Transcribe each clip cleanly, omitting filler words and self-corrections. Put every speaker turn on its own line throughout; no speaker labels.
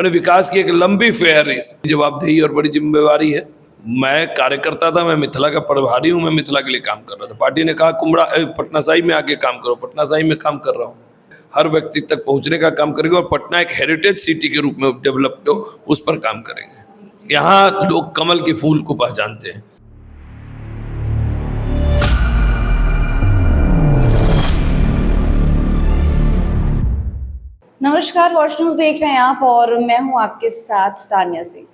मैंने विकास की एक लंबी फेहरिस्त, जवाबदेही और बड़ी जिम्मेवारी है। मैं कार्यकर्ता था, मैं मिथिला का प्रभारी हूं, मैं मिथिला के लिए काम कर रहा था। पार्टी ने कहा पटना साहिब में आके काम करो, पटना साहिब में काम कर रहा हूं। हर व्यक्ति तक पहुंचने का काम करेंगे और पटना एक हेरिटेज सिटी के रूप में डेवलप्ड हो, उस पर काम करेंगे। यहाँ लोग कमल के फूल को पहचानते हैं।
नमस्कार, वॉच न्यूज़ देख रहे हैं आप और मैं हूं आपके साथ तान्या सिंह।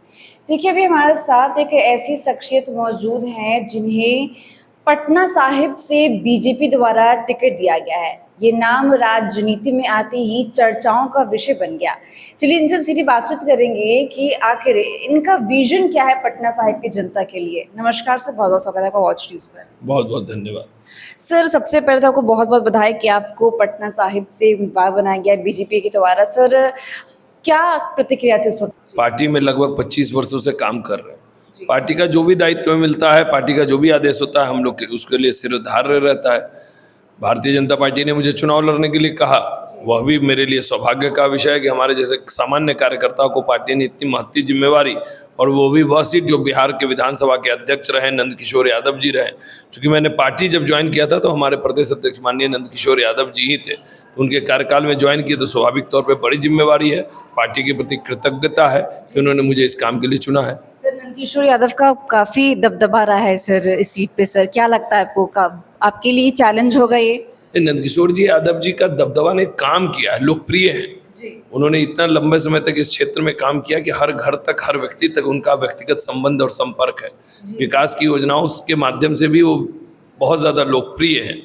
देखिए, अभी हमारे साथ एक ऐसी शख्सियत मौजूद हैं जिन्हें पटना साहिब से बीजेपी द्वारा टिकट दिया गया है। ये नाम राजनीति में आते ही चर्चाओं का विषय बन गया। चलिए इनसे सीधी बातचीत करेंगे कि आखिर इनका विजन क्या है पटना साहिब की जनता के लिए। नमस्कार सर, बहुत बहुत स्वागत है आपका वॉच न्यूज़ पर।
बहुत बहुत धन्यवाद
सर। सबसे पहले तो आपको बहुत बहुत बधाई कि आपको पटना साहिब से उम्मीदवार बनाया गया बीजेपी के द्वारा। सर, क्या प्रतिक्रिया थी उस वक्त?
पार्टी में लगभग 25 वर्षों से काम कर रहे हैं। पार्टी का जो भी दायित्व मिलता है, पार्टी का जो भी आदेश होता है, हम लोग उसके लिए सिरधार्य रहता है। भारतीय जनता पार्टी ने मुझे चुनाव लड़ने के लिए कहा, वह भी मेरे लिए सौभाग्य का विषय है कि हमारे जैसे सामान्य कार्यकर्ताओं को पार्टी ने इतनी महत्वपूर्ण जिम्मेवारी, और वो भी वह सीट जो बिहार के विधानसभा के अध्यक्ष रहे नंदकिशोर यादव जी रहे। क्योंकि मैंने पार्टी जब ज्वाइन किया था तो हमारे प्रदेश अध्यक्ष माननीय नंदकिशोर यादव जी ही थे, तो उनके कार्यकाल में ज्वाइन किए, तो स्वाभाविक तौर पर बड़ी जिम्मेवारी है। पार्टी के प्रति कृतज्ञता है कि उन्होंने मुझे इस काम के लिए चुना है।
सर, नंदकिशोर यादव का काफी दबदबा रहा है सर इस सीट पे। सर, क्या लगता है आपको, आपके लिए चैलेंज होगा ये?
नंदकिशोर जी यादव जी का दबदबा ने काम किया है, लोकप्रिय है जी। उन्होंने इतना लंबे समय तक इस क्षेत्र में काम किया कि हर घर तक, हर व्यक्ति तक उनका व्यक्तिगत संबंध और संपर्क है। विकास की योजनाओं के माध्यम से भी वो बहुत ज़्यादा लोकप्रिय है।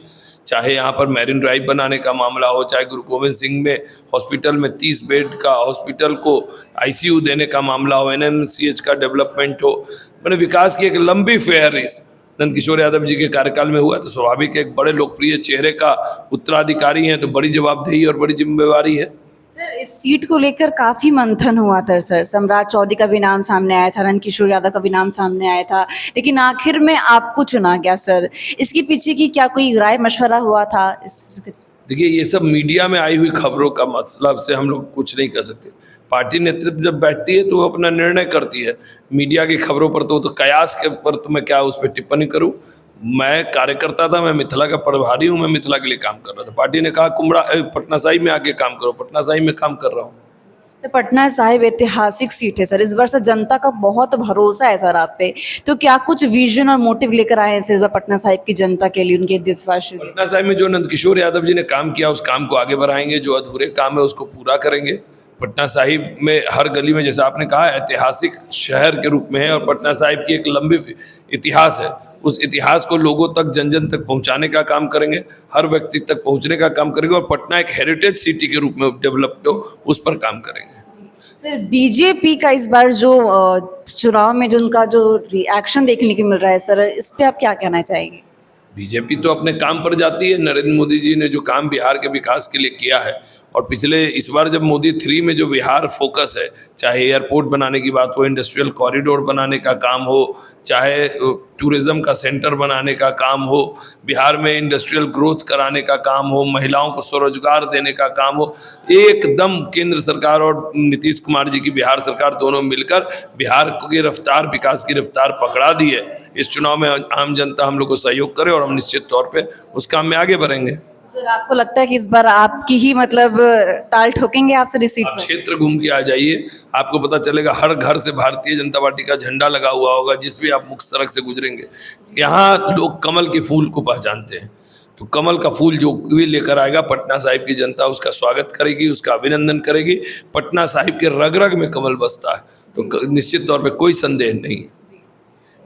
चाहे यहाँ पर मैरिन ड्राइव बनाने का मामला हो, चाहे गुरु गोविंद सिंह में हॉस्पिटल में 30 बेड का हॉस्पिटल को ICU देने का मामला हो, NMCH का डेवलपमेंट हो, मैंने विकास की एक लंबी फेहरिस्त नंदकिशोर यादव जी के कार्यकाल में हुआ। तो स्वाभाविक एक बड़े लोकप्रिय चेहरे का उत्तराधिकारी हैं, तो बड़ी जवाबदेही और बड़ी जिम्मेवारी है।
सर, इस सीट को लेकर काफी मंथन हुआ था सर। सम्राट चौधरी का भी नाम सामने आया था, नंदकिशोर यादव का भी नाम सामने आया था, लेकिन आखिर में आपको चुना गया। सर, इसके पीछे की क्या कोई राय मशवरा हुआ था?
देखिए, ये सब मीडिया में आई हुई खबरों का मतलब से हम लोग कुछ नहीं कर सकते। पार्टी नेतृत्व जब बैठती है तो वो अपना निर्णय करती है। मीडिया की खबरों पर तो कयास के पर तो मैं क्या उस पर टिप्पणी करूं। मैं कार्यकर्ता था, मैं मिथिला का प्रभारी हूं, मैं मिथिला के लिए काम कर रहा था। पार्टी ने कहा पटना साहिब में आके काम करो, पटना साहिब में काम कर रहा हूँ।
तो पटना साहिब ऐतिहासिक सीट है सर, इस बार से जनता का बहुत भरोसा है सर आप पे। तो क्या कुछ विजन और मोटिव लेकर आए हैं इस बार पटना साहिब की जनता के लिए, उनके देशवासियों?
पटना साहिब में जो नंदकिशोर यादव जी ने काम किया, उस काम को आगे बढ़ाएंगे। जो अधूरे काम है उसको पूरा करेंगे। पटना साहिब में हर गली में, जैसे आपने कहा, ऐतिहासिक शहर के रूप में है और पटना साहिब की एक लंबी इतिहास है। उस इतिहास को लोगों तक, जन जन तक पहुंचाने का काम करेंगे, हर व्यक्ति तक पहुंचने का काम करेंगे और पटना एक हेरिटेज सिटी के रूप में डेवलप्ड हो, उस पर काम करेंगे।
सर, बीजेपी का इस बार जो चुनाव में जो उनका जो रिएक्शन देखने को मिल रहा है सर, इस पे आप क्या कहना चाहेंगे?
बीजेपी तो अपने काम पर जाती है। नरेंद्र मोदी जी ने जो काम बिहार के विकास के लिए किया है, और पिछले इस बार जब मोदी 3 में जो बिहार फोकस है, चाहे एयरपोर्ट बनाने की बात हो, इंडस्ट्रियल कॉरिडोर बनाने का काम हो, चाहे टूरिज्म का सेंटर बनाने का काम हो, बिहार में इंडस्ट्रियल ग्रोथ कराने का काम हो, महिलाओं को स्वरोजगार देने का काम हो, एकदम केंद्र सरकार और नीतीश कुमार जी की बिहार सरकार दोनों मिलकर बिहार की रफ्तार, विकास की रफ्तार पकड़ा दी है। इस चुनाव में आम जनता हम लोग को सहयोग करे और हम निश्चित तौर पे उस काम में आगे बढ़ेंगे।
सर, आपको लगता है कि इस बार आपकी ही मतलब ताल ठोकेंगे आप सर इस सीट
आप
पर?
क्षेत्र घूम के आ जाइए, आपको पता चलेगा। हर घर से भारतीय जनता पार्टी का झंडा लगा हुआ होगा। जिस भी आप मुख्य सड़क से गुजरेंगे, यहाँ लोग कमल के फूल को पहचानते हैं। तो कमल का फूल जो भी लेकर आएगा, पटना साहिब की जनता उसका स्वागत करेगी, उसका अभिनंदन करेगी। पटना साहिब के रग रग में कमल बसता है, तो निश्चित तौर पर कोई संदेह नहीं है।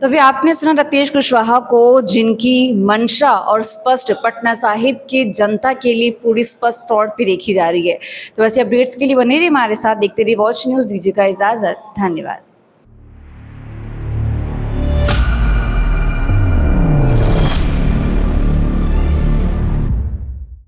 तभी आपने सुना रतेश कुशवाहा को, जिनकी मंशा और स्पष्ट पटना साहिब के जनता के लिए पूरी स्पष्ट तौर पे देखी जा रही है। तो वैसे अपडेट्स के लिए बने रहिए हमारे साथ, देखते रहिए वॉच न्यूज़। दीजिएगा इजाज़त, धन्यवाद।